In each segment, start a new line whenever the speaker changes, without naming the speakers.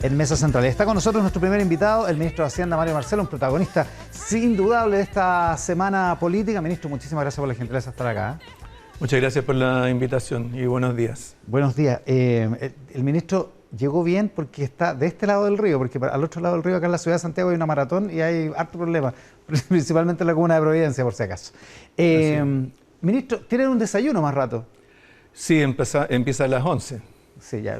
en Mesa Central. Está con nosotros nuestro primer invitado, el ministro de Hacienda, Mario Marcel, un protagonista indudable de esta semana política. Ministro, muchísimas gracias por la gentileza de estar acá.
Muchas gracias por la invitación y buenos días.
Buenos días. El ministro llegó bien porque está de este lado del río, porque al otro lado del río, acá en la ciudad de Santiago, hay una maratón y hay harto problema, principalmente en la comuna de Providencia, por si acaso. Ministro, ¿tienen un desayuno más rato?
Sí, empieza a las 11.
Sí, ya.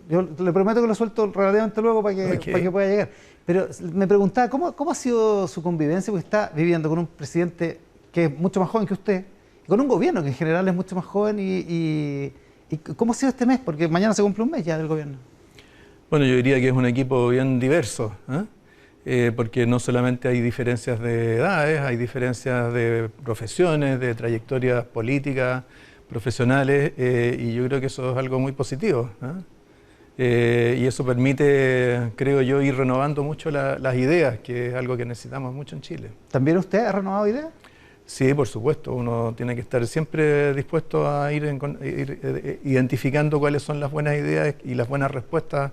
Yo le prometo que lo suelto relativamente luego para que pueda llegar. Pero me preguntaba, ¿cómo ha sido su convivencia? Porque está viviendo con un presidente que es mucho más joven que usted, y con un gobierno que en general es mucho más joven. ¿Y cómo ha sido este mes? Porque mañana se cumple un mes ya del gobierno.
Bueno, yo diría que es un equipo bien diverso, porque no solamente hay diferencias de edades, hay diferencias de profesiones, de trayectorias políticas, profesionales, y yo creo que eso es algo muy positivo. Y eso permite, creo yo, ir renovando mucho las ideas, que es algo que necesitamos mucho en Chile.
¿También usted ha renovado ideas?
Sí, por supuesto. Uno tiene que estar siempre dispuesto a ir identificando cuáles son las buenas ideas y las buenas respuestas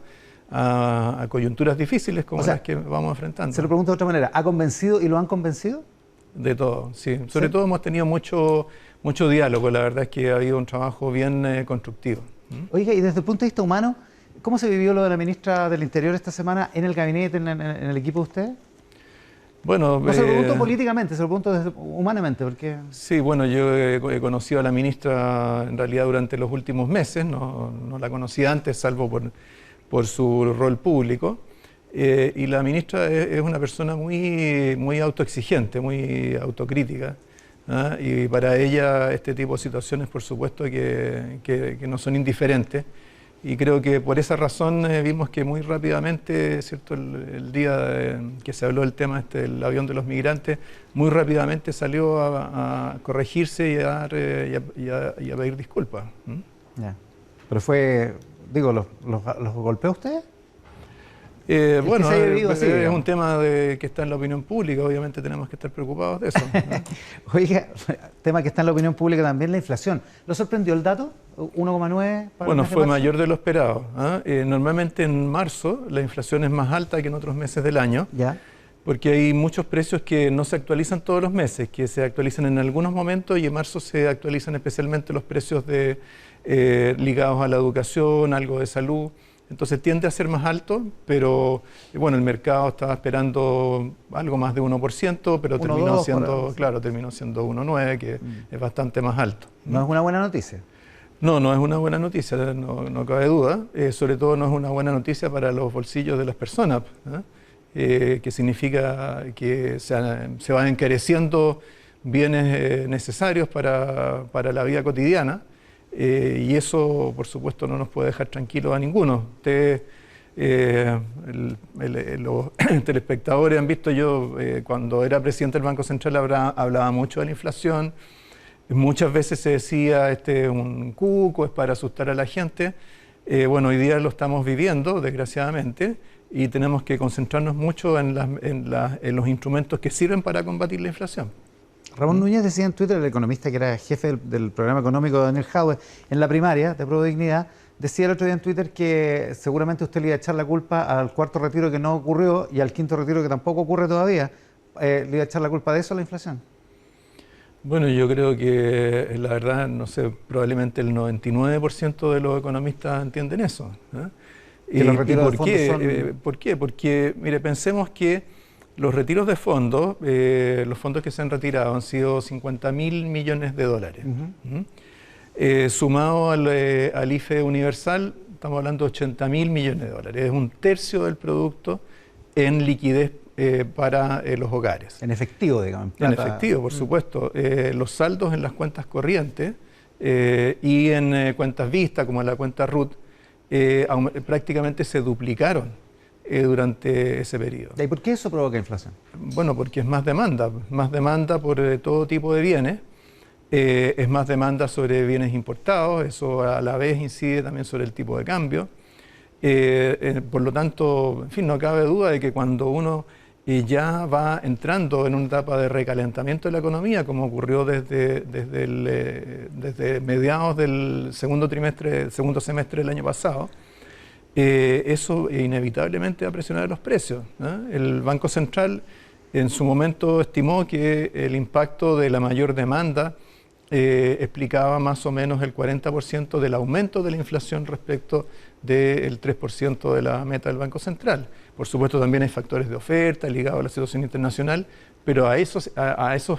a coyunturas difíciles como las que vamos enfrentando.
Se lo pregunto de otra manera, ¿ha convencido y lo han convencido?
De todo, sí. Sobre todo hemos tenido mucho diálogo. La verdad es que ha habido un trabajo bien constructivo.
Oiga, y desde el punto de vista humano, ¿cómo se vivió lo de la ministra del Interior esta semana en el gabinete, en el equipo de usted?
Bueno,
no se lo pregunto políticamente, se lo pregunto humanamente, porque...
Sí, bueno, yo he conocido a la ministra en realidad durante los últimos meses, no la conocía antes, salvo por su rol público. Y la ministra es una persona muy autoexigente, muy autocrítica. Y para ella este tipo de situaciones, por supuesto, que no son indiferentes. Y creo que por esa razón vimos que muy rápidamente, ¿cierto? El día que se habló del tema del avión de los migrantes, muy rápidamente salió a corregirse y a pedir disculpas.
Ya. Pero fue, digo, ¿los golpeó usted?
Bueno, es un tema que está en la opinión pública, obviamente tenemos que estar preocupados de eso.
Oiga, tema que está en la opinión pública también, la inflación. ¿Lo sorprendió el dato? 1,9 para
Bueno,
el mes de
fue
marzo.
mayor de lo esperado. Normalmente en marzo la inflación es más alta que en otros meses del año, porque hay muchos precios que no se actualizan todos los meses, que se actualizan en algunos momentos, y en marzo se actualizan especialmente los precios ligados a la educación, algo de salud. Entonces tiende a ser más alto, pero bueno, el mercado estaba esperando algo más de 1%, pero terminó siendo 1,9%, que es bastante más alto.
¿No es una buena noticia?
No es una buena noticia, no cabe duda. Sobre todo no es una buena noticia para los bolsillos de las personas, que significa que se van encareciendo bienes necesarios para la vida cotidiana. Y eso, por supuesto, no nos puede dejar tranquilos a ninguno. Los telespectadores han visto, yo cuando era presidente del Banco Central hablaba mucho de la inflación. Muchas veces se decía, este es un cuco, es para asustar a la gente. Bueno, hoy día lo estamos viviendo, desgraciadamente, y tenemos que concentrarnos mucho en los instrumentos que sirven para combatir la inflación.
Ramón Núñez decía en Twitter, el economista que era jefe del programa económico de Daniel Jadwe en la primaria de Pro Dignidad, decía el otro día en Twitter que seguramente usted le iba a echar la culpa al cuarto retiro que no ocurrió y al quinto retiro que tampoco ocurre todavía. ¿Le iba a echar la culpa de eso a la inflación?
Bueno, yo creo que la verdad, no sé, probablemente el 99% de los economistas entienden eso.
¿Y los retiros de fondos son...?
¿Por qué? Porque, mire, pensemos que los retiros de fondos, los fondos que se han retirado han sido 50.000 millones de dólares. Sumado al IFE universal, estamos hablando de 80.000 millones de dólares. Es un tercio del producto en liquidez para los hogares.
En efectivo, digamos.
En efectivo, por supuesto. Los saldos en las cuentas corrientes y en cuentas vistas, como en la cuenta RUT, prácticamente se duplicaron durante ese periodo.
¿Y por qué eso provoca inflación?
Bueno, porque es más demanda por todo tipo de bienes, es más demanda sobre bienes importados, eso a la vez incide también sobre el tipo de cambio. Por lo tanto, en fin, no cabe duda de que cuando uno ya va entrando en una etapa de recalentamiento de la economía, como ocurrió desde mediados del segundo semestre del año pasado, eso inevitablemente va a presionar los precios, ¿no? El Banco Central en su momento estimó que el impacto de la mayor demanda explicaba más o menos el 40% del aumento de la inflación respecto del 3% de la meta del Banco Central. Por supuesto también hay factores de oferta ligados a la situación internacional, pero a esos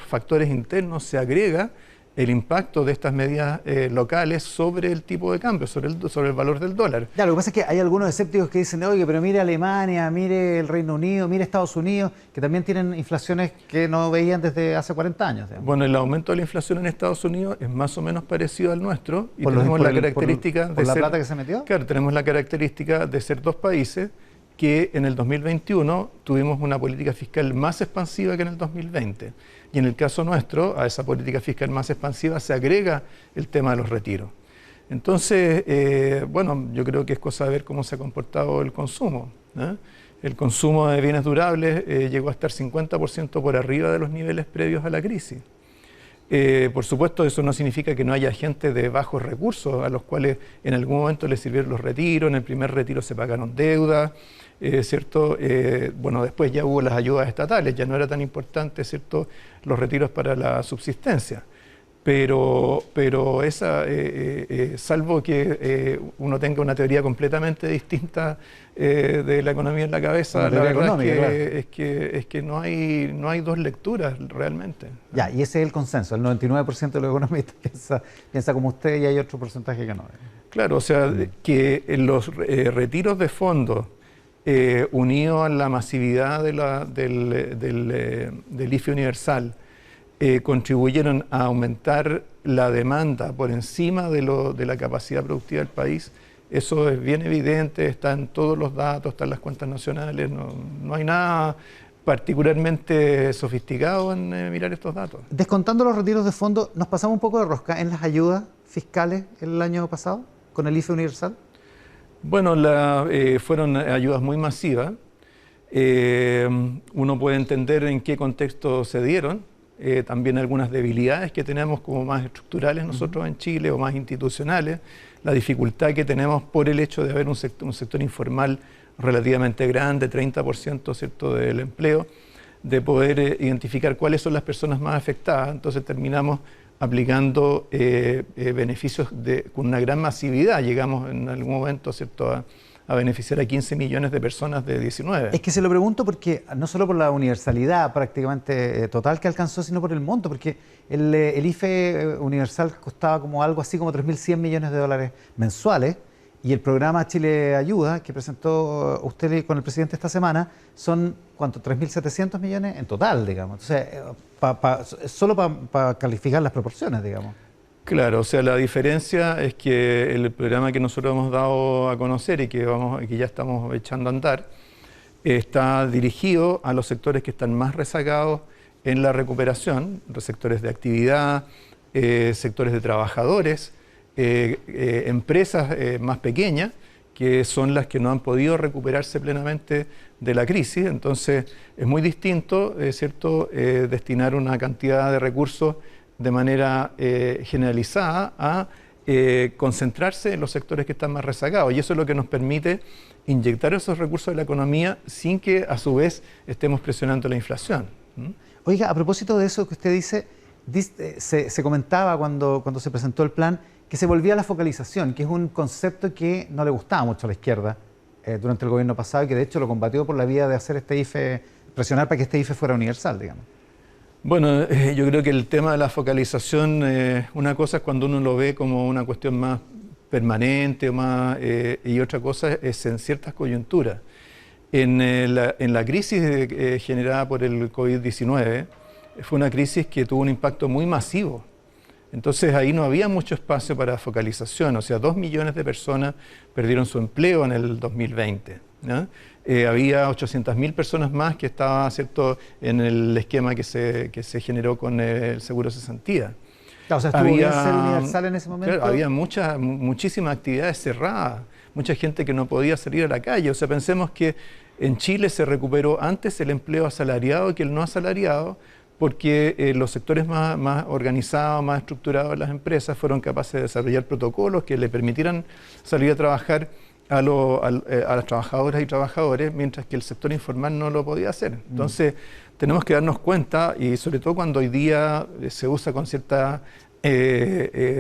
factores internos se agrega el impacto de estas medidas locales sobre el tipo de cambio, sobre el valor del dólar.
Ya, lo que pasa es que hay algunos escépticos que dicen, oye, pero mire Alemania, mire el Reino Unido, mire Estados Unidos, que también tienen inflaciones que no veían desde hace 40 años. Digamos.
Bueno, el aumento de la inflación en Estados Unidos es más o menos parecido al nuestro y tenemos la característica de
ser... ¿Por la plata que se metió?
Claro, tenemos la característica de ser dos países que en el 2021 tuvimos una política fiscal más expansiva que en el 2020. Y en el caso nuestro, a esa política fiscal más expansiva se agrega el tema de los retiros. Entonces, bueno, yo creo que es cosa de ver cómo se ha comportado el consumo, ¿eh? El consumo de bienes durables llegó a estar 50% por arriba de los niveles previos a la crisis. Por supuesto, eso no significa que no haya gente de bajos recursos a los cuales en algún momento les sirvieron los retiros, en el primer retiro se pagaron deudas, ¿cierto? Bueno, después ya hubo las ayudas estatales, ya no era tan importante, ¿cierto?, los retiros para la subsistencia. Pero salvo que uno tenga una teoría completamente distinta de la economía en la cabeza, la verdad es que no hay dos lecturas realmente.
Ya, y ese es el consenso, el 99% de los economistas piensa como usted y hay otro porcentaje que no.
Claro, o sea, que en los retiros de fondos unidos a la masividad del IFE universal, contribuyeron a aumentar la demanda por encima de la capacidad productiva del país. Eso es bien evidente, está en todos los datos, están las cuentas nacionales, no hay nada particularmente sofisticado en mirar estos datos.
Descontando los retiros de fondos, ¿nos pasamos un poco de rosca en las ayudas fiscales el año pasado con el IFE universal?
Bueno, fueron ayudas muy masivas. Uno puede entender en qué contexto se dieron. También algunas debilidades que tenemos como más estructurales nosotros en Chile o más institucionales, la dificultad que tenemos por el hecho de haber un sector informal relativamente grande, 30%, ¿cierto?, del empleo, de poder identificar cuáles son las personas más afectadas. Entonces terminamos aplicando beneficios con una gran masividad. Llegamos en algún momento, ¿cierto?, a beneficiar a 15 millones de personas de 19.
Es que se lo pregunto porque no solo por la universalidad prácticamente total que alcanzó, sino por el monto, porque el IFE universal costaba como algo así como 3.100 millones de dólares mensuales y el programa Chile Ayuda, que presentó usted con el presidente esta semana, son, ¿cuánto? 3.700 millones en total, digamos. Entonces, solo para calificar las proporciones, digamos.
Claro, o sea, la diferencia es que el programa que nosotros hemos dado a conocer y que ya estamos echando a andar, está dirigido a los sectores que están más rezagados en la recuperación, los sectores de actividad, sectores de trabajadores, empresas más pequeñas, que son las que no han podido recuperarse plenamente de la crisis. Entonces, es muy distinto, ¿cierto?, destinar una cantidad de recursos de manera generalizada a concentrarse en los sectores que están más rezagados. Y eso es lo que nos permite inyectar esos recursos de la economía sin que a su vez estemos presionando la inflación.
Oiga, a propósito de eso que usted dice, se comentaba cuando se presentó el plan que se volvía a la focalización, que es un concepto que no le gustaba mucho a la izquierda durante el gobierno pasado y que de hecho lo combatió por la vía de hacer este IFE, presionar para que este IFE fuera universal, digamos.
Bueno, yo creo que el tema de la focalización, una cosa es cuando uno lo ve como una cuestión más permanente y otra cosa es en ciertas coyunturas. En la crisis generada por el COVID-19 fue una crisis que tuvo un impacto muy masivo. Entonces ahí no había mucho espacio para focalización, o sea, 2 millones de personas perdieron su empleo en el 2020, ¿no? Había 800.000 personas más que estaban, ¿cierto?, en el esquema que se generó con el seguro cesantía.
Claro, o sea, ¿estuvo bien ser universal en ese momento?
Claro, había muchísimas actividades cerradas, mucha gente que no podía salir a la calle. O sea, pensemos que en Chile se recuperó antes el empleo asalariado que el no asalariado, porque los sectores más organizados, más estructurados de las empresas fueron capaces de desarrollar protocolos que le permitieran salir a trabajar a las trabajadoras y trabajadores, mientras que el sector informal no lo podía hacer. Entonces, tenemos que darnos cuenta, y sobre todo cuando hoy día se usa con cierta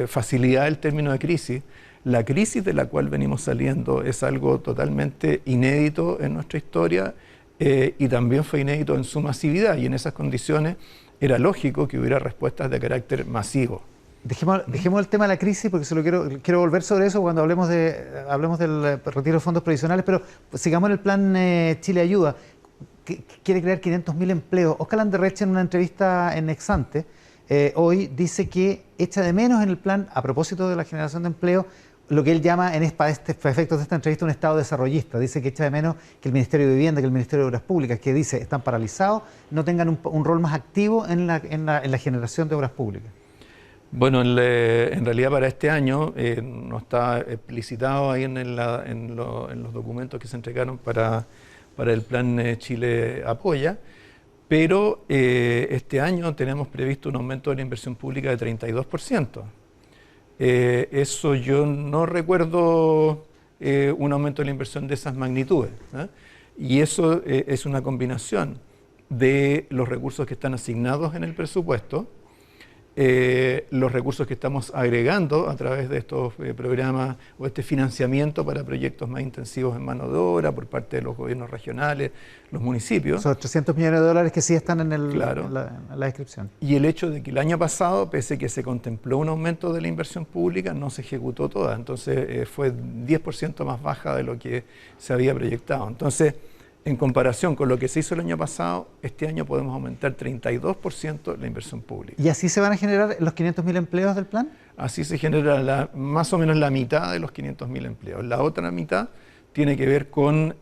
facilidad el término de crisis, la crisis de la cual venimos saliendo es algo totalmente inédito en nuestra historia y también fue inédito en su masividad, y en esas condiciones era lógico que hubiera respuestas de carácter masivo.
Dejemos el tema de la crisis porque quiero volver sobre eso cuando hablemos del retiro de fondos provisionales, pero sigamos en el plan Chile Ayuda, que quiere crear 500.000 empleos. Óscar Landerreche, en una entrevista en Exante, hoy dice que echa de menos en el plan, a propósito de la generación de empleo, lo que él llama, para efectos de esta entrevista, un Estado desarrollista. Dice que echa de menos que el Ministerio de Vivienda, que el Ministerio de Obras Públicas, que dice están paralizados, no tengan un rol más activo en la generación de obras públicas.
Bueno, en realidad para este año no está explicitado ahí en los documentos que se entregaron para el plan Chile Apoya, pero este año tenemos previsto un aumento de la inversión pública de 32%. Eso yo no recuerdo un aumento de la inversión de esas magnitudes, ¿eh? Y eso es una combinación de los recursos que están asignados en el presupuesto, los recursos que estamos agregando a través de estos programas o este financiamiento para proyectos más intensivos en mano de obra por parte de los gobiernos regionales, los municipios.
Son 300 millones de dólares que sí están en
claro,
la descripción.
Y el hecho de que el año pasado, pese a que se contempló un aumento de la inversión pública, no se ejecutó toda. Entonces fue 10% más baja de lo que se había proyectado. Entonces, en comparación con lo que se hizo el año pasado, este año podemos aumentar 32% la inversión pública.
¿Y así se van a generar los 500.000 empleos del plan?
Así se genera más o menos la mitad de los 500.000 empleos. La otra mitad tiene que ver con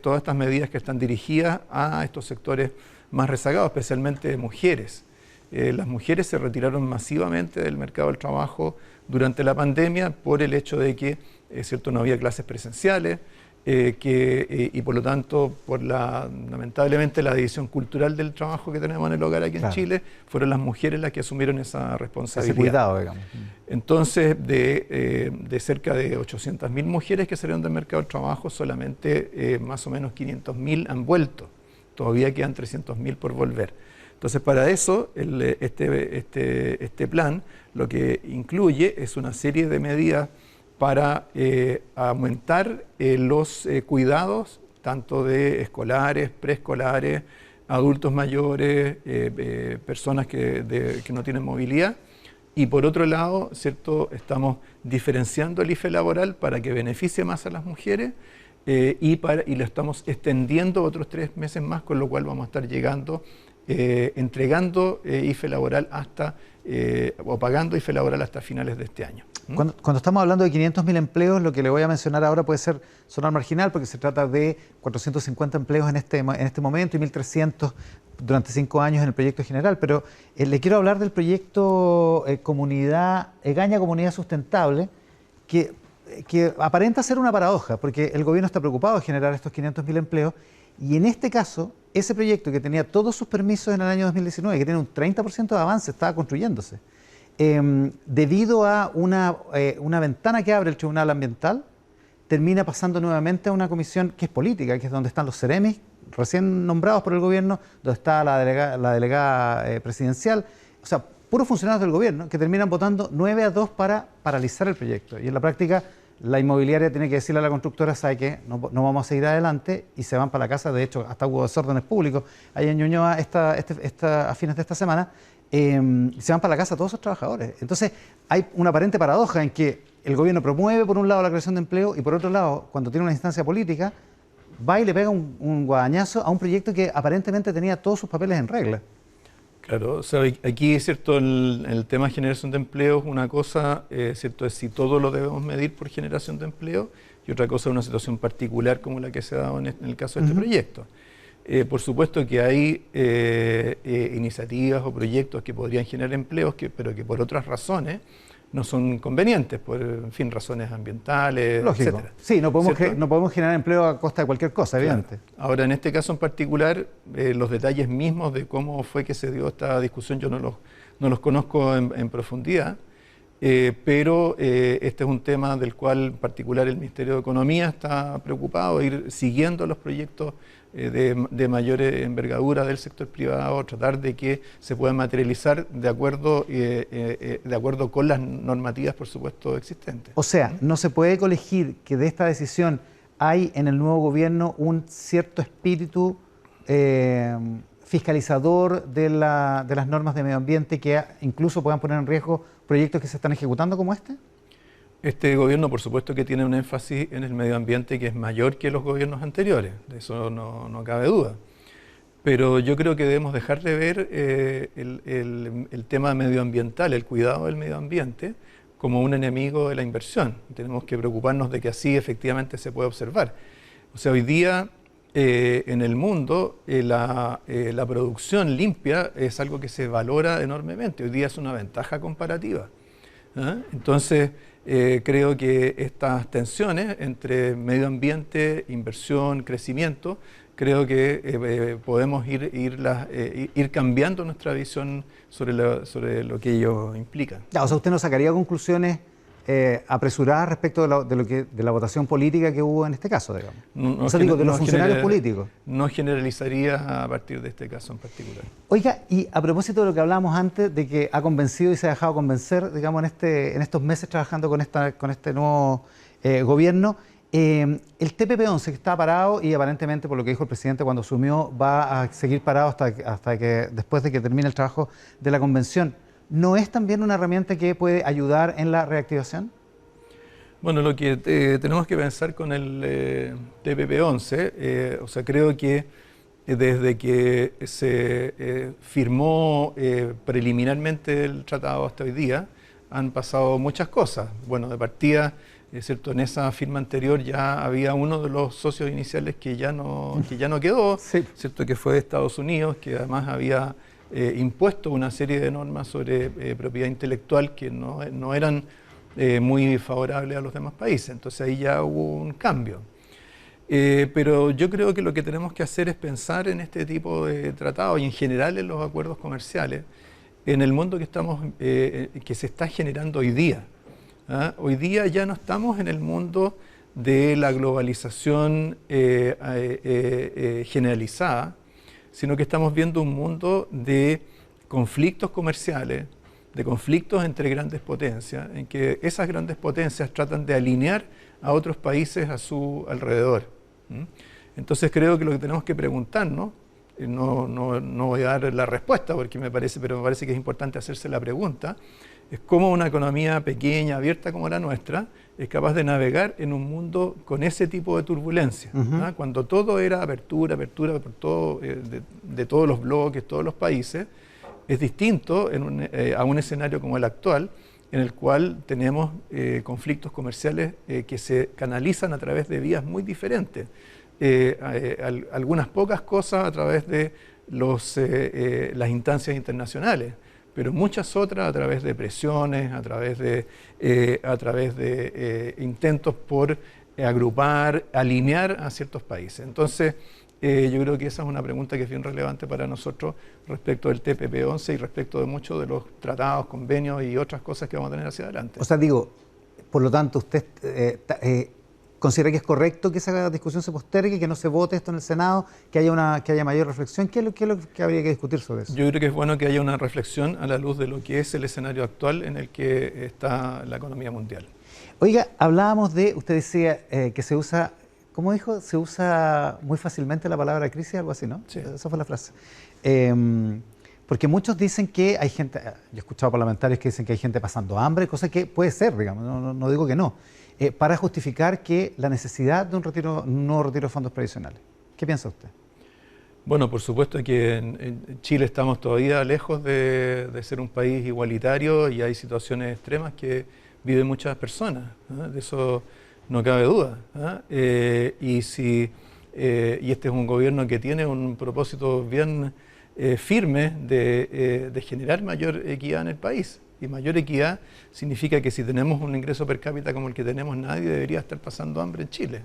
todas estas medidas que están dirigidas a estos sectores más rezagados, especialmente de mujeres. Las mujeres se retiraron masivamente del mercado del trabajo durante la pandemia por el hecho de que ¿cierto? No había clases presenciales, y por lo tanto, lamentablemente la división cultural del trabajo que tenemos en el hogar aquí en Chile, fueron las mujeres las que asumieron esa responsabilidad.
Ese cuidado, digamos.
Entonces, de cerca de 800.000 mujeres que salieron del mercado del trabajo, solamente más o menos 500.000 han vuelto. Todavía quedan 300.000 por volver. Entonces, para eso, este plan lo que incluye es una serie de medidas para aumentar los cuidados, tanto de escolares, preescolares, adultos mayores, personas que no tienen movilidad. Y por otro lado, ¿cierto? Estamos diferenciando el IFE laboral para que beneficie más a las mujeres y lo estamos extendiendo otros 3 meses más, con lo cual vamos a estar llegando, entregando IFE laboral o pagando IFE laboral hasta finales de este año.
Cuando estamos hablando de 500.000 empleos, lo que le voy a mencionar ahora puede sonar marginal, porque se trata de 450 empleos en este momento y 1.300 durante 5 años en el proyecto general, pero le quiero hablar del proyecto Egaña Comunidad Sustentable, que aparenta ser una paradoja, porque el gobierno está preocupado de generar estos 500.000 empleos, y en este caso, ese proyecto que tenía todos sus permisos en el año 2019, que tiene un 30% de avance, estaba construyéndose. Debido a una ventana que abre el Tribunal Ambiental, termina pasando nuevamente a una comisión que es política, que es donde están los CEREMIS, recién nombrados por el gobierno, donde está la delegada presidencial, o sea, puros funcionarios del gobierno que terminan votando 9-2 para paralizar el proyecto. Y en la práctica, la inmobiliaria tiene que decirle a la constructora, sabe que no vamos a seguir adelante, y se van para la casa. De hecho, hasta hubo desórdenes públicos ahí en Ñuñoa a fines de esta semana. Se van para la casa todos esos trabajadores. Entonces, hay una aparente paradoja en que el gobierno promueve, por un lado, la creación de empleo, y por otro lado, cuando tiene una instancia política, va y le pega un guadañazo a un proyecto que aparentemente tenía todos sus papeles en regla.
Claro, o sea, aquí, ¿cierto? El tema de generación de empleo es una cosa, ¿cierto? Es si todo lo debemos medir por generación de empleo, y otra cosa es una situación particular como la que se ha dado en el caso de este proyecto. Por supuesto que hay iniciativas o proyectos que podrían generar empleos, pero que por otras razones no son convenientes, por, en fin, razones ambientales,
lógico. Etcétera. Sí, no podemos generar empleo a costa de cualquier cosa, evidente.
Claro. Ahora, en este caso en particular, los detalles mismos de cómo fue que se dio esta discusión yo no los conozco en profundidad, pero este es un tema del cual en particular el Ministerio de Economía está preocupado, ir siguiendo los proyectos de mayor envergadura del sector privado, tratar de que se puedan materializar de acuerdo con las normativas, por supuesto, existentes.
O sea, no se puede colegir que de esta decisión hay en el nuevo gobierno un cierto espíritu fiscalizador de las normas de medio ambiente que incluso puedan poner en riesgo proyectos que se están ejecutando como este.
Este gobierno, por supuesto, que tiene un énfasis en el medio ambiente que es mayor que los gobiernos anteriores, de eso no cabe duda. Pero yo creo que debemos dejar de ver el tema medioambiental, el cuidado del medio ambiente, como un enemigo de la inversión. Tenemos que preocuparnos de que así efectivamente se pueda observar. O sea, hoy día en el mundo la producción limpia es algo que se valora enormemente. Hoy día es una ventaja comparativa. Entonces, creo que estas tensiones entre medio ambiente, inversión, crecimiento, creo que podemos ir cambiando nuestra visión sobre lo que ello implica.
Ya, o sea, ¿usted no sacaría conclusiones apresuradas respecto de la votación política que hubo en este caso, digamos? O sea, digo, de los funcionarios políticos.
No generalizaría a partir de este caso en particular.
Oiga, y a propósito de lo que hablábamos antes, de que ha convencido y se ha dejado convencer, digamos, en estos meses trabajando con este nuevo gobierno, el TPP-11 que está parado y aparentemente, por lo que dijo el presidente cuando asumió, va a seguir parado hasta que después de que termine el trabajo de la convención. ¿No es también una herramienta que puede ayudar en la reactivación?
Bueno, lo que tenemos que pensar con el TPP-11, o sea, creo que desde que se firmó preliminarmente el tratado hasta hoy día, han pasado muchas cosas. Bueno, de partida, ¿cierto? En esa firma anterior ya había uno de los socios iniciales que ya no quedó, sí. ¿Cierto? Que fue Estados Unidos, que además había impuesto una serie de normas sobre propiedad intelectual que no eran muy favorables a los demás países. Entonces ahí ya hubo un cambio. Pero yo creo que lo que tenemos que hacer es pensar en este tipo de tratados y en general en los acuerdos comerciales, en el mundo que se está generando hoy día. Hoy día ya no estamos en el mundo de la globalización generalizada, sino que estamos viendo un mundo de conflictos comerciales, de conflictos entre grandes potencias, en que esas grandes potencias tratan de alinear a otros países a su alrededor. Entonces creo que lo que tenemos que preguntarnos, no voy a dar la respuesta porque pero me parece que es importante hacerse la pregunta, es cómo una economía pequeña, abierta como la nuestra, es capaz de navegar en un mundo con ese tipo de turbulencia. Cuando todo era apertura por todo, de todos los bloques, todos los países, es distinto a un escenario como el actual, en el cual tenemos conflictos comerciales que se canalizan a través de vías muy diferentes. Algunas pocas cosas a través de las instancias internacionales, pero muchas otras a través de presiones, a través de intentos por agrupar, alinear a ciertos países. Entonces, yo creo que esa es una pregunta que es bien relevante para nosotros respecto del TPP-11 y respecto de muchos de los tratados, convenios y otras cosas que vamos a tener hacia adelante.
O sea, digo, por lo tanto, usted ¿considera que es correcto que esa discusión se postergue, que no se vote esto en el Senado, que haya mayor reflexión? ¿Qué es lo que habría que discutir sobre eso?
Yo creo que es bueno que haya una reflexión a la luz de lo que es el escenario actual en el que está la economía mundial.
Oiga, hablábamos usted decía que se usa, ¿cómo dijo? Se usa muy fácilmente la palabra crisis, algo así, ¿no?
Sí.
Esa fue la frase. Porque muchos dicen que hay gente, yo he escuchado parlamentarios que dicen que hay gente pasando hambre, cosa que puede ser, digamos, no digo que no, para justificar que la necesidad de un nuevo retiro de fondos previsionales. ¿Qué piensa usted?
Bueno, por supuesto que en Chile estamos todavía lejos de ser un país igualitario y hay situaciones extremas que viven muchas personas, de eso no cabe duda. Y este es un gobierno que tiene un propósito bien firme de generar mayor equidad en el país. Y mayor equidad significa que si tenemos un ingreso per cápita como el que tenemos, nadie debería estar pasando hambre en Chile.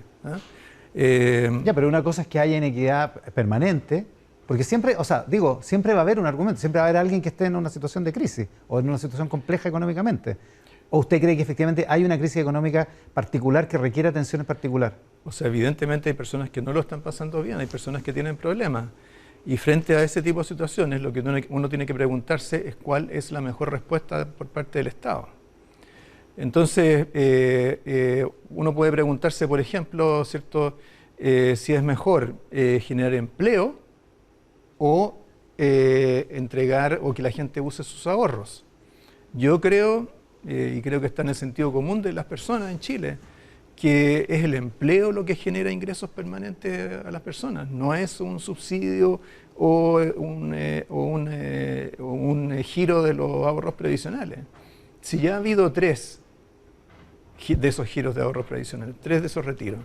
Ya, pero una cosa es que haya inequidad permanente, porque siempre, o sea, siempre va a haber un argumento, siempre va a haber alguien que esté en una situación de crisis o en una situación compleja económicamente. ¿O usted cree que efectivamente hay una crisis económica particular que requiere atención en particular?
O sea, evidentemente hay personas que no lo están pasando bien, hay personas que tienen problemas. Y frente a ese tipo de situaciones, lo que uno tiene que preguntarse es cuál es la mejor respuesta por parte del Estado. Entonces, uno puede preguntarse, por ejemplo, ¿cierto? Si es mejor generar empleo o entregar o que la gente use sus ahorros. Yo creo, y creo que está en el sentido común de las personas en Chile, que es el empleo lo que genera ingresos permanentes a las personas, no es un subsidio o un giro de los ahorros previsionales. Si ya ha habido 3 de esos giros de ahorros previsionales, 3 de esos retiros,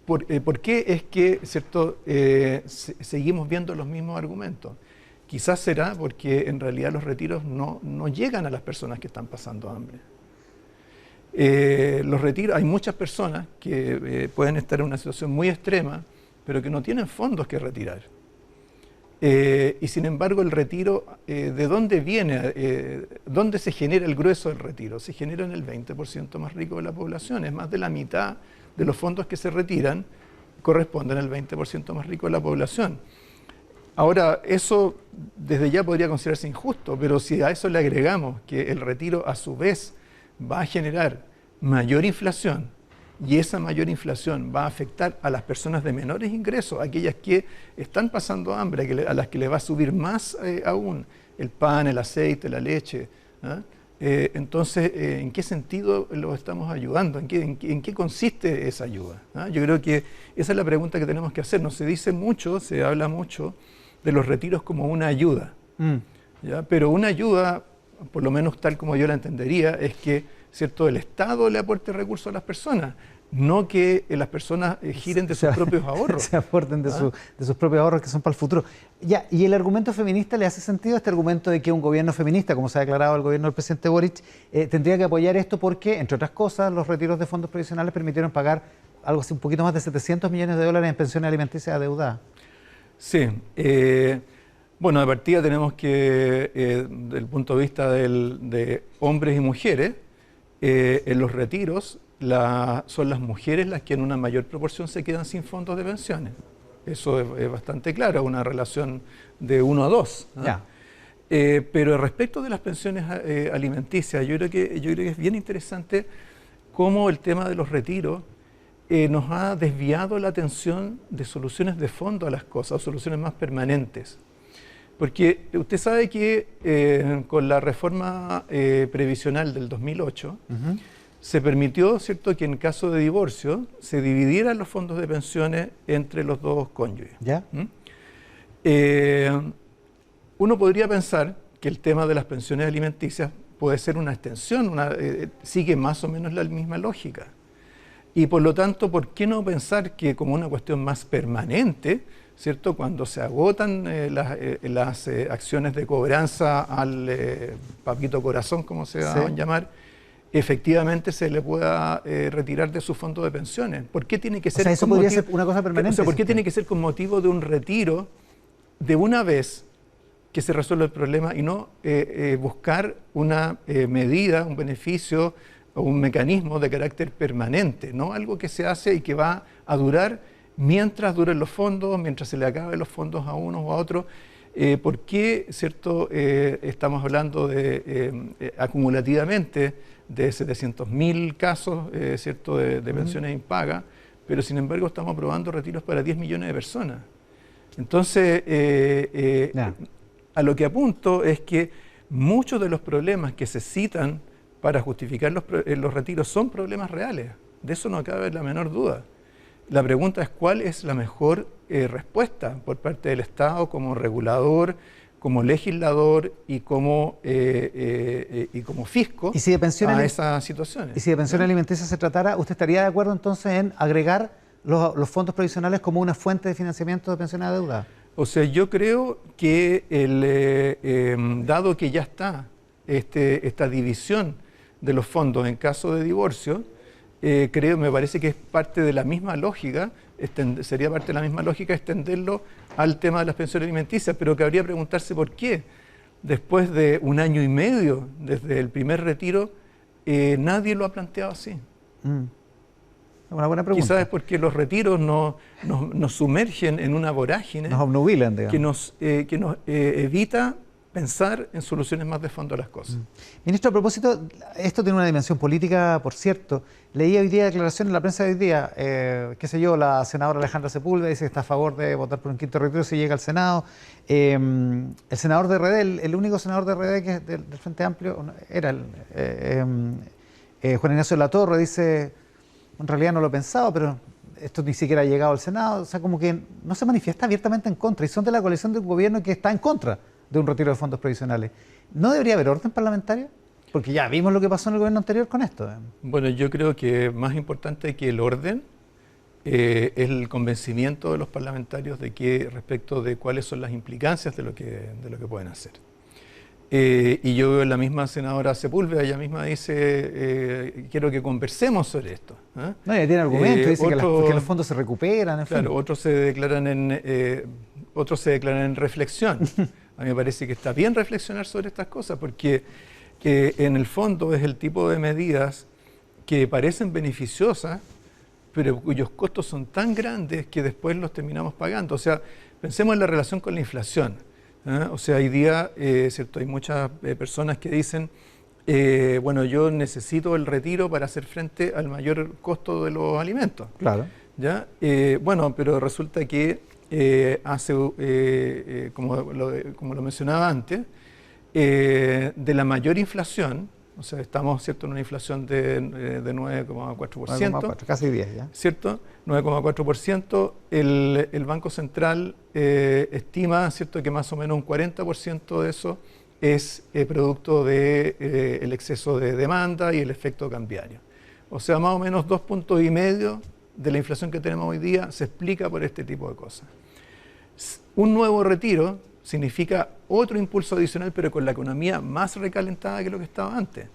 ¿por qué es que, ¿cierto? Seguimos viendo los mismos argumentos? Quizás será porque en realidad los retiros no llegan a las personas que están pasando hambre. Los retiros, hay muchas personas que pueden estar en una situación muy extrema, pero que no tienen fondos que retirar. Y sin embargo el retiro, ¿de dónde viene? ¿Dónde se genera el grueso del retiro? Se genera en el 20% más rico de la población. Es más de la mitad de los fondos que se retiran corresponden al 20% más rico de la población. Ahora, eso desde ya podría considerarse injusto, pero si a eso le agregamos que el retiro a su vez va a generar mayor inflación y esa mayor inflación va a afectar a las personas de menores ingresos, aquellas que están pasando hambre, a las que le va a subir más aún el pan, el aceite, la leche. Entonces, ¿en qué sentido los estamos ayudando? ¿En qué consiste esa ayuda? Yo creo que esa es la pregunta que tenemos que hacernos. Se dice mucho, se habla mucho de los retiros como una ayuda, ¿ya? Pero una ayuda, por lo menos tal como yo la entendería, es que, ¿cierto?, el Estado le aporte recursos a las personas, no que las personas giren de sus propios ahorros.
Se aporten de sus propios ahorros que son para el futuro. Ya, ¿y el argumento feminista le hace sentido este argumento de que un gobierno feminista, como se ha declarado el gobierno del presidente Boric, tendría que apoyar esto porque, entre otras cosas, los retiros de fondos previsionales permitieron pagar algo así, un poquito más de $700 millones en pensiones alimenticias adeudadas?
Sí. Bueno, de partida tenemos que, desde el punto de vista de hombres y mujeres, en los retiros son las mujeres las que en una mayor proporción se quedan sin fondos de pensiones. Eso es bastante claro, una relación de 1 a 2.
Ya.
Pero respecto de las pensiones alimenticias, yo creo que es bien interesante cómo el tema de los retiros nos ha desviado la atención de soluciones de fondo a las cosas, soluciones más permanentes. Porque usted sabe que con la reforma previsional del 2008 se permitió, ¿cierto?, que en caso de divorcio se dividieran los fondos de pensiones entre los dos cónyuges.
¿Ya?
Uno podría pensar que el tema de las pensiones alimenticias puede ser una extensión, sigue más o menos la misma lógica. Y por lo tanto, ¿por qué no pensar que como una cuestión más permanente, ¿cierto?, cuando se agotan las acciones de cobranza al papito corazón, como se va a llamar, efectivamente se le pueda retirar de su fondo de pensiones? ¿Por qué tiene que ser,
eso podría ser una cosa permanente?
O sea, ¿por qué tiene que ser con motivo de un retiro de una vez que se resuelve el problema y no buscar una medida, un beneficio o un mecanismo de carácter permanente, no algo que se hace y que va a durar mientras duren los fondos, mientras se le acaben los fondos a unos o a otros? ¿Por qué, cierto, estamos hablando acumulativamente de 700.000 casos, cierto, de pensiones impagas, pero sin embargo estamos aprobando retiros para 10 millones de personas? Entonces, a lo que apunto es que muchos de los problemas que se citan para justificar los retiros son problemas reales. De eso no cabe la menor duda. La pregunta es cuál es la mejor respuesta por parte del Estado como regulador, como legislador y como fisco a esas situaciones.
Y si de pensión alimenticia se tratara, ¿usted estaría de acuerdo entonces en agregar los fondos previsionales como una fuente de financiamiento de pensiones adeudadas?
O sea, yo creo que dado que ya está esta división de los fondos en caso de divorcio, me parece que es parte de la misma lógica, sería parte de la misma lógica extenderlo al tema de las pensiones alimenticias, pero cabría preguntarse por qué. después de 1 año y medio desde el primer retiro, nadie lo ha planteado así.
Una buena pregunta.
Quizás es porque los retiros nos sumergen en una vorágine,
nos obnubilan, digamos,
que nos evita pensar en soluciones más de fondo a las cosas.
Ministro, a propósito, esto tiene una dimensión política, por cierto. Leí hoy día declaraciones en la prensa de hoy día, qué sé yo, la senadora Alejandra Sepúlveda dice que está a favor de votar por un 5º retiro si llega al Senado. El senador de RD, el único senador de RD que es del Frente Amplio, era Juan Ignacio Latorre, dice, en realidad no lo he pensado, pero esto ni siquiera ha llegado al Senado. O sea, como que no se manifiesta abiertamente en contra y son de la coalición de un gobierno que está en contra de un retiro de fondos previsionales. ¿No debería haber orden parlamentario? Porque ya vimos lo que pasó en el gobierno anterior con esto.
Bueno, yo creo que más importante que el orden es el convencimiento de los parlamentarios de que respecto de cuáles son las implicancias de lo que pueden hacer. Y yo veo la misma senadora Sepúlveda, ella misma dice, quiero que conversemos sobre esto.
No, ella tiene argumentos, dice que los fondos se recuperan. En
claro,
fin.
Otros se declaran en reflexión. A mí me parece que está bien reflexionar sobre estas cosas, porque en el fondo es el tipo de medidas que parecen beneficiosas, pero cuyos costos son tan grandes que después los terminamos pagando. O sea, pensemos en la relación con la inflación. O sea, hoy día, ¿cierto? Hay muchas personas que dicen, bueno, yo necesito el retiro para hacer frente al mayor costo de los alimentos.
Claro.
¿Ya? Bueno, pero resulta que como lo mencionaba antes, de la mayor inflación, o sea, estamos, ¿cierto?, en una inflación de 9,4%.
Casi 10 ya.
¿Cierto? 9,4%. El Banco Central estima, ¿cierto?, que más o menos un 40% de eso es producto del exceso de demanda y el efecto cambiario. O sea, más o menos 2,5 puntos de la inflación que tenemos hoy día se explica por este tipo de cosas. Un nuevo retiro significa otro impulso adicional, pero con la economía más recalentada que lo que estaba antes.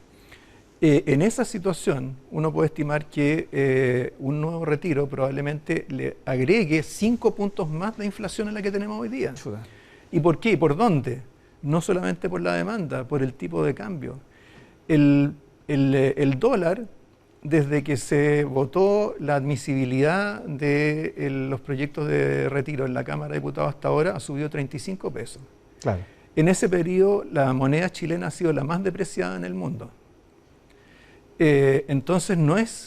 En esa situación, uno puede estimar que un nuevo retiro probablemente le agregue 5 puntos más de inflación a la que tenemos hoy día.
Chuda.
¿Y por qué? ¿Y por dónde? No solamente por la demanda, por el tipo de cambio. El dólar, desde que se votó la admisibilidad de los proyectos de retiro en la Cámara de Diputados hasta ahora, ha subido 35 pesos.
Claro.
En ese periodo, la moneda chilena ha sido la más depreciada en el mundo. Entonces,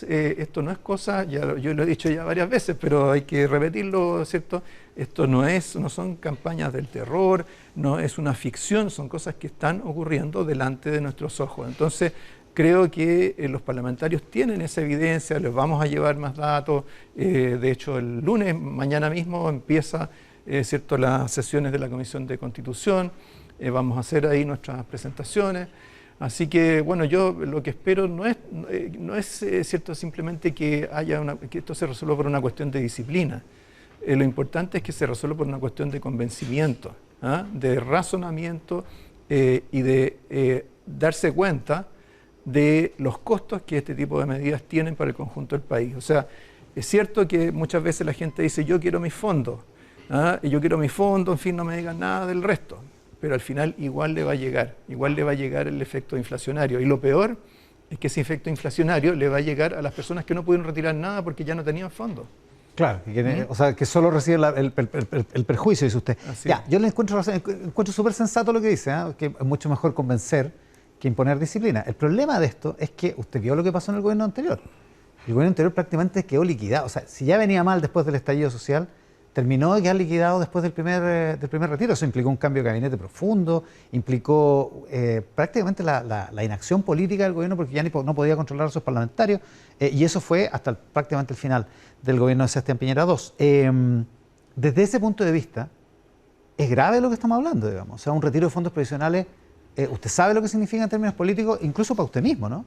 esto no es cosa, yo lo he dicho ya varias veces, pero hay que repetirlo, ¿cierto? Esto no son campañas del terror, no es una ficción, son cosas que están ocurriendo delante de nuestros ojos. Entonces, creo que los parlamentarios tienen esa evidencia, les vamos a llevar más datos. De hecho, el lunes, mañana mismo, empieza ¿cierto?, las sesiones de la Comisión de Constitución. Vamos a hacer ahí nuestras presentaciones. Así que, bueno, yo lo que espero no es cierto, simplemente que esto se resuelva por una cuestión de disciplina. Lo importante es que se resuelva por una cuestión de convencimiento, de razonamiento y de darse cuenta de los costos que este tipo de medidas tienen para el conjunto del país. O sea, es cierto que muchas veces la gente dice, yo quiero mis fondos, y yo quiero mis fondos, en fin, no me digan nada del resto, pero al final igual le va a llegar el efecto inflacionario. Y lo peor es que ese efecto inflacionario le va a llegar a las personas que no pudieron retirar nada porque ya no tenían fondos.
Claro, o sea, que solo reciben el perjuicio, dice usted.
Así
ya, yo le encuentro súper sensato lo que dice, que es mucho mejor convencer que imponer disciplina. El problema de esto es que usted vio lo que pasó en el gobierno anterior. El gobierno anterior prácticamente quedó liquidado. O sea, si ya venía mal después del estallido social, terminó de quedar liquidado después del primer retiro. Eso implicó un cambio de gabinete profundo, implicó prácticamente la inacción política del gobierno porque ya no podía controlar a sus parlamentarios, y eso fue hasta prácticamente el final del gobierno de Sebastián Piñera II. Desde ese punto de vista, es grave lo que estamos hablando, digamos. O sea, un retiro de fondos previsionales, usted sabe lo que significa en términos políticos, incluso para usted mismo, ¿no?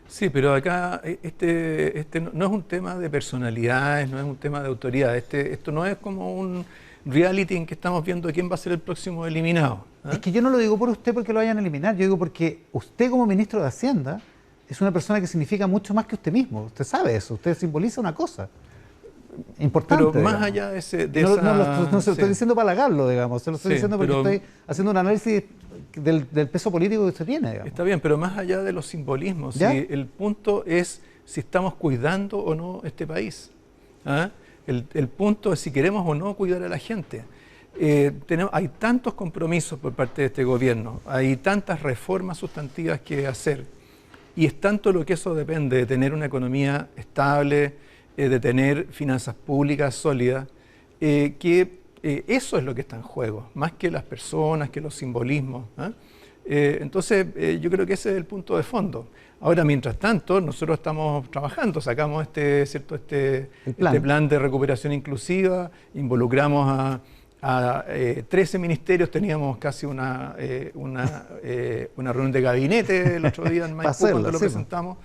Sí, pero acá no es un tema de personalidades, no es un tema de autoridad. Esto no es como un reality en que estamos viendo quién va a ser el próximo eliminado.
Es que yo no lo digo por usted porque lo vayan a eliminar, yo digo porque usted como ministro de Hacienda es una persona que significa mucho más que usted mismo. Usted sabe eso, usted simboliza una cosa importante.
Pero más
digamos.
allá de
no se lo estoy diciendo para halagarlo, digamos, se lo estoy diciendo porque estoy haciendo un análisis del peso político que usted tiene, digamos.
Está bien, pero más allá de los simbolismos, ¿sí? El punto es si estamos cuidando o no este país. ¿Ah? El punto es si queremos o no cuidar a la gente. Hay tantos compromisos por parte de este gobierno, hay tantas reformas sustantivas que hacer, y es tanto lo que eso depende de tener una economía estable, de tener finanzas públicas sólidas, que eso es lo que está en juego, más que las personas, que los simbolismos. ¿Ah? Entonces, yo creo que ese es el punto de fondo. Ahora, mientras tanto, nosotros estamos trabajando, sacamos este plan de recuperación inclusiva, involucramos a 13 ministerios, teníamos casi una reunión de gabinete el otro día en Maipú cuando lo presentamos.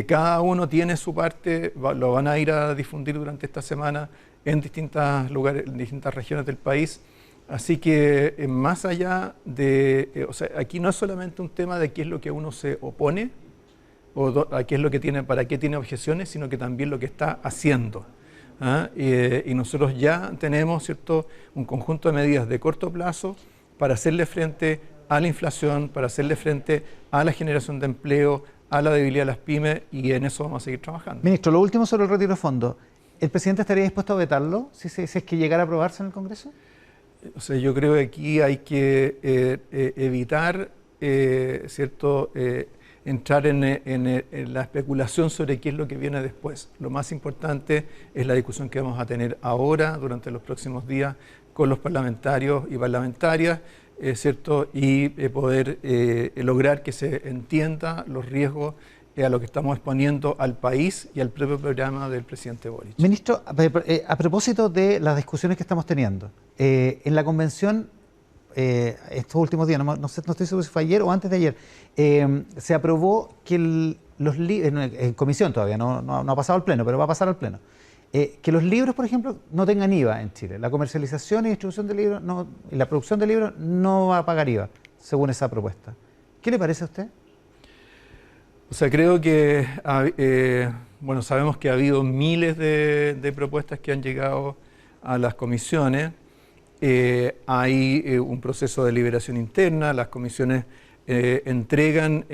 Cada uno tiene su parte, lo van a ir a difundir durante esta semana en distintos lugares, en distintas regiones del país. Así que más allá de, o sea, aquí no es solamente un tema de qué es lo que uno se opone o a qué es lo que tiene, para qué tiene objeciones, sino que también lo que está haciendo. ¿Ah? Y nosotros ya tenemos, ¿cierto?, un conjunto de medidas de corto plazo para hacerle frente a la inflación, para hacerle frente a la generación de empleo, a la debilidad de las pymes, y en eso vamos a seguir trabajando.
Ministro, lo último sobre el retiro de fondos. ¿El presidente estaría dispuesto a vetarlo si es que llegara a aprobarse en el Congreso?
O sea, yo creo que aquí hay que evitar, ¿cierto?, entrar en la especulación sobre qué es lo que viene después. Lo más importante es la discusión que vamos a tener ahora, durante los próximos días, con los parlamentarios y parlamentarias, ¿cierto? Y poder lograr que se entienda los riesgos a lo que estamos exponiendo al país y al propio programa del presidente Boric.
Ministro, a propósito de las discusiones que estamos teniendo, en la convención, estos últimos días, no estoy seguro si fue ayer o antes de ayer, se aprobó que los libros, en comisión todavía, no ha pasado al Pleno, pero va a pasar al Pleno, que los libros, por ejemplo, no tengan IVA en Chile. La comercialización y distribución de libros, y la producción de libros no va a pagar IVA, según esa propuesta. ¿Qué le parece a usted?
O sea, creo que, bueno, sabemos que ha habido miles de propuestas que han llegado a las comisiones. Hay un proceso de deliberación interna, las comisiones entregan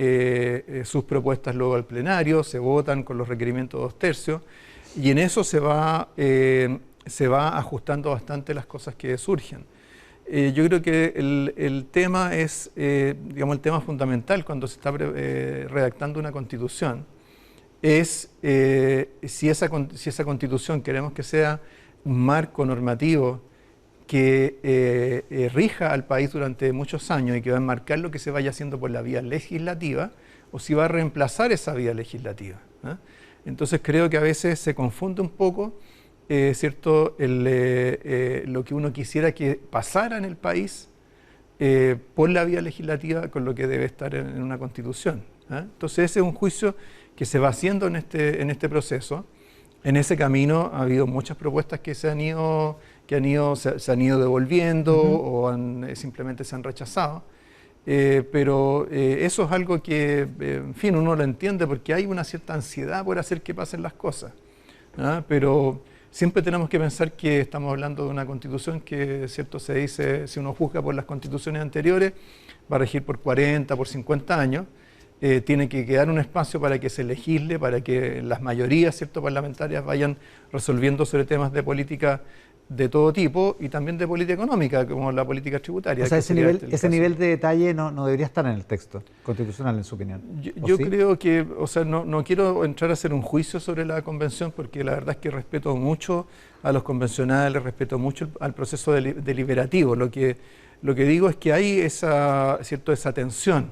sus propuestas luego al plenario, se votan con los requerimientos de 2/3, y en eso se va ajustando bastante las cosas que surgen. Yo creo que el tema es, digamos, el tema fundamental cuando se está redactando una constitución, es si esa constitución queremos que sea un marco normativo que rija al país durante muchos años y que va a enmarcar lo que se vaya haciendo por la vía legislativa, o si va a reemplazar esa vía legislativa. Entonces creo que a veces se confunde un poco, ¿cierto?, lo que uno quisiera que pasara en el país por la vía legislativa con lo que debe estar en una constitución. Entonces ese es un juicio que se va haciendo en este proceso. En ese camino ha habido muchas propuestas que se han ido devolviendo o simplemente se han rechazado. Pero eso es algo que, en fin, uno lo entiende porque hay una cierta ansiedad por hacer que pasen las cosas. Pero siempre tenemos que pensar que estamos hablando de una constitución que, cierto, se dice, si uno juzga por las constituciones anteriores, va a regir por 40, por 50 años. Tiene que quedar un espacio para que se legisle, para que las mayorías, cierto, parlamentarias vayan resolviendo sobre temas de política de todo tipo y también de política económica, como la política tributaria.
O sea, ese nivel de detalle no debería estar en el texto constitucional, en su opinión.
Yo creo que, o sea, no quiero entrar a hacer un juicio sobre la convención, porque la verdad es que respeto mucho a los convencionales, respeto mucho al proceso deliberativo. Lo que digo es que hay esa tensión,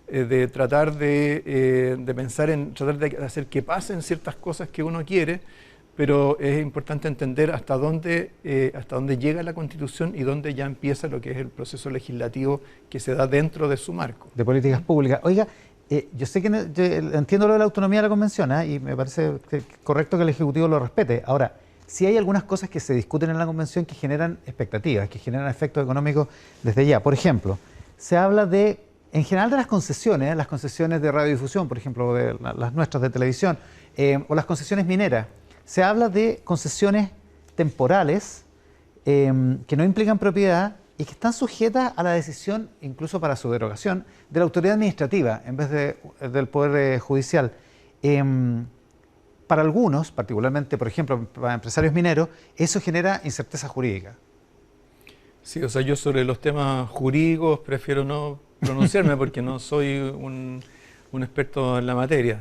de tratar de pensar en tratar de hacer que pasen ciertas cosas que uno quiere, pero es importante entender hasta dónde llega la Constitución y dónde ya empieza lo que es el proceso legislativo que se da dentro de su marco.
De políticas públicas. Oiga, yo sé que yo entiendo lo de la autonomía de la Convención, y me parece correcto que el Ejecutivo lo respete. Ahora, sí hay algunas cosas que se discuten en la Convención que generan expectativas, que generan efectos económicos desde ya. Por ejemplo, se habla en general de las concesiones de radiodifusión, por ejemplo, de las nuestras de televisión, o las concesiones mineras. Se habla de concesiones temporales que no implican propiedad y que están sujetas a la decisión, incluso para su derogación, de la autoridad administrativa en vez del Poder Judicial. Para algunos, particularmente, por ejemplo, para empresarios mineros, eso genera incerteza jurídica.
Sí, o sea, yo sobre los temas jurídicos prefiero no pronunciarme porque no soy un experto en la materia.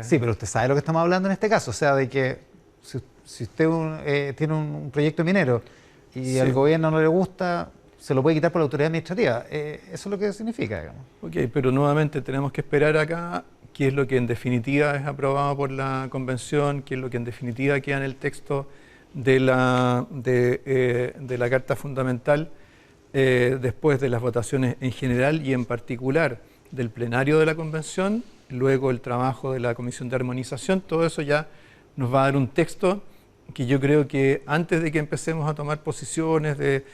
Sí, pero usted sabe lo que estamos hablando en este caso, o sea, de que si usted tiene un proyecto minero y
sí,
al gobierno no le gusta, se lo puede quitar por la autoridad administrativa. Eso es lo que significa, digamos.
Ok, pero nuevamente tenemos que esperar acá qué es lo que en definitiva es aprobado por la convención, qué es lo que en definitiva queda en el texto de la Carta Fundamental después de las votaciones en general y en particular del plenario de la convención, luego el trabajo de la Comisión de Armonización. Todo eso ya nos va a dar un texto que yo creo que antes de que empecemos a tomar posiciones de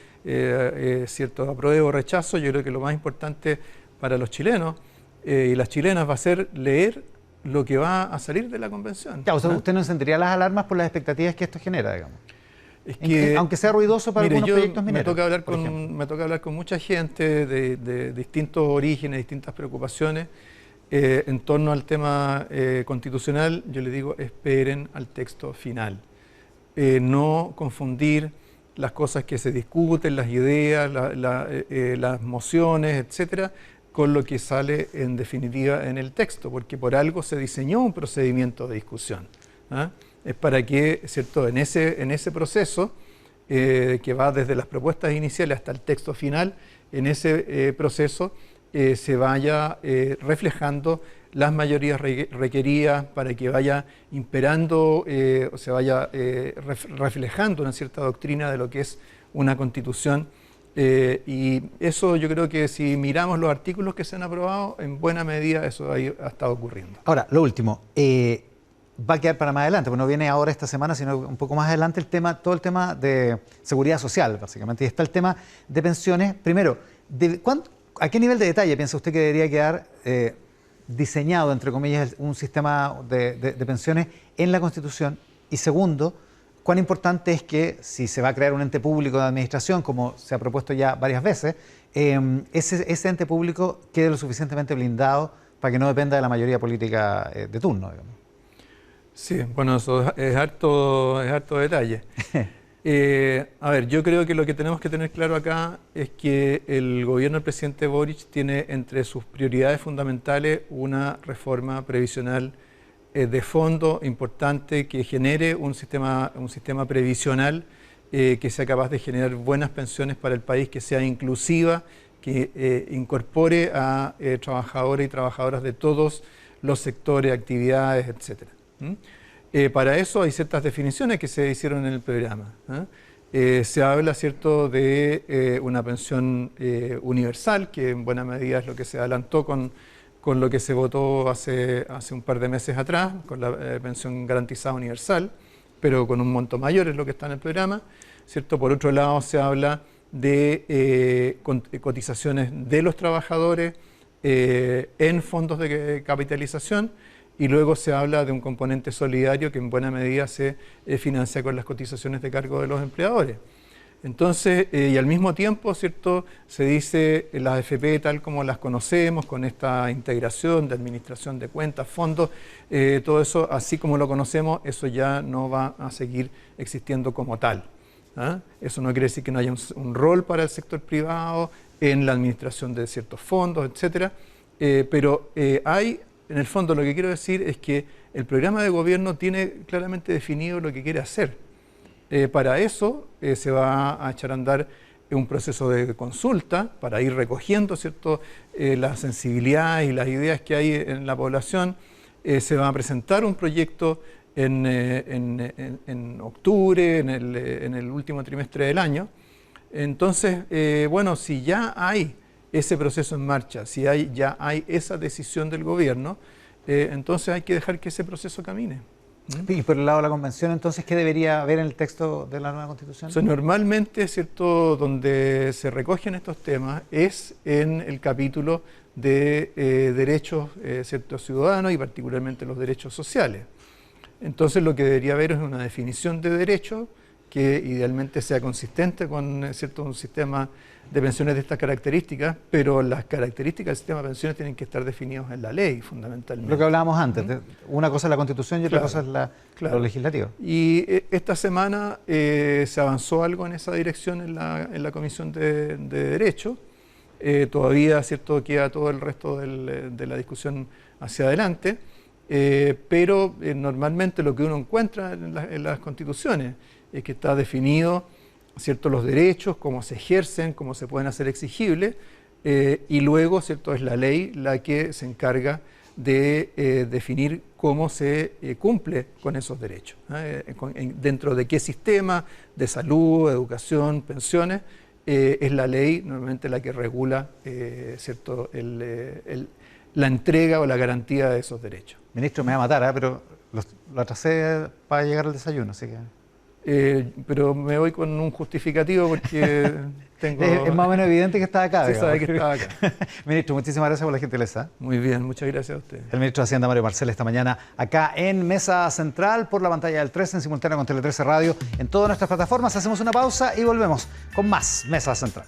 cierto apruebo o rechazo, yo creo que lo más importante para los chilenos y las chilenas va a ser leer lo que va a salir de la convención.
Claro, o sea, usted no encendería las alarmas por las expectativas que esto genera, digamos.
Es que,
aunque sea ruidoso para algunos proyectos mineros.
Me toca hablar con mucha gente de distintos orígenes, distintas preocupaciones en torno al tema constitucional. Yo les digo, esperen al texto final. No confundir las cosas que se discuten, las ideas, las mociones, etcétera, con lo que sale en definitiva en el texto, porque por algo se diseñó un procedimiento de discusión. Es para que, ¿cierto?, en ese proceso que va desde las propuestas iniciales hasta el texto final, en ese proceso se vaya reflejando las mayorías requeridas para que vaya imperando o se vaya reflejando una cierta doctrina de lo que es una constitución. Y eso yo creo que si miramos los artículos que se han aprobado, en buena medida eso ahí ha estado ocurriendo.
Ahora, lo último, va a quedar para más adelante, porque no viene ahora esta semana, sino un poco más adelante todo el tema de seguridad social, básicamente, y está el tema de pensiones. Primero, ¿a qué nivel de detalle piensa usted que debería quedar diseñado, entre comillas, un sistema de pensiones en la Constitución? Y segundo, ¿cuán importante es que si se va a crear un ente público de administración, como se ha propuesto ya varias veces, ese ente público quede lo suficientemente blindado para que no dependa de la mayoría política de turno, digamos?
Sí, bueno, eso es harto detalle. A ver, yo creo que lo que tenemos que tener claro acá es que el gobierno del presidente Boric tiene entre sus prioridades fundamentales una reforma previsional de fondo importante que genere un sistema previsional que sea capaz de generar buenas pensiones para el país, que sea inclusiva, que incorpore a trabajadores y trabajadoras de todos los sectores, actividades, etcétera. Para eso hay ciertas definiciones que se hicieron en el programa. Se habla, ¿cierto?, de una pensión universal, que en buena medida es lo que se adelantó con lo que se votó hace un par de meses atrás, con la pensión garantizada universal, pero con un monto mayor, es lo que está en el programa, ¿cierto? Por otro lado, se habla de cotizaciones de los trabajadores en fondos de capitalización, y luego se habla de un componente solidario que en buena medida se financia con las cotizaciones de cargo de los empleadores. Entonces, y al mismo tiempo, ¿cierto?, se dice las AFP tal como las conocemos, con esta integración de administración de cuentas, fondos, todo eso, así como lo conocemos, eso ya no va a seguir existiendo como tal. Eso no quiere decir que no haya un rol para el sector privado en la administración de ciertos fondos, etcétera, pero hay... En el fondo, lo que quiero decir es que el programa de gobierno tiene claramente definido lo que quiere hacer. Para eso se va a echar a andar un proceso de consulta para ir recogiendo, ¿cierto?, las sensibilidades y las ideas que hay en la población. Se va a presentar un proyecto en octubre, en el último trimestre del año. Entonces, bueno, si ya hay ese proceso en marcha, si ya hay esa decisión del gobierno, entonces hay que dejar que ese proceso camine.
Y por el lado de la convención, entonces, ¿qué debería haber en el texto de la nueva Constitución?
O sea, normalmente, ¿cierto?, donde se recogen estos temas es en el capítulo de derechos ciertos ciudadanos y particularmente los derechos sociales. Entonces lo que debería haber es una definición de derechos que idealmente sea consistente con ¿cierto? Un sistema de pensiones de estas características, pero las características del sistema de pensiones tienen que estar definidas en la ley, fundamentalmente.
Lo que hablábamos antes, una cosa es la Constitución y otra cosa es lo legislativo.
Y esta semana se avanzó algo en esa dirección en la Comisión de Derecho. Todavía, ¿cierto?, queda todo el resto de la discusión hacia adelante, pero normalmente lo que uno encuentra en las constituciones es que está definido, ¿cierto?, los derechos, cómo se ejercen, cómo se pueden hacer exigibles, y luego, ¿cierto?, es la ley la que se encarga de definir cómo se cumple con esos derechos, dentro de qué sistema de salud, educación, pensiones. Es la ley normalmente la que regula ¿cierto? La entrega o la garantía de esos derechos.
Ministro, me va a matar, pero lo atrasé para llegar al desayuno, así que...
pero me voy con un justificativo porque tengo...
Es más o menos evidente que está acá.
Se sabe que estaba acá.
Ministro, muchísimas gracias por la gentileza.
Muy bien, muchas gracias a usted.
El ministro de Hacienda, Mario Marcel, esta mañana acá en Mesa Central, por la pantalla del 13, en simultáneo con Tele 13 Radio, en todas nuestras plataformas. Hacemos una pausa y volvemos con más Mesa Central.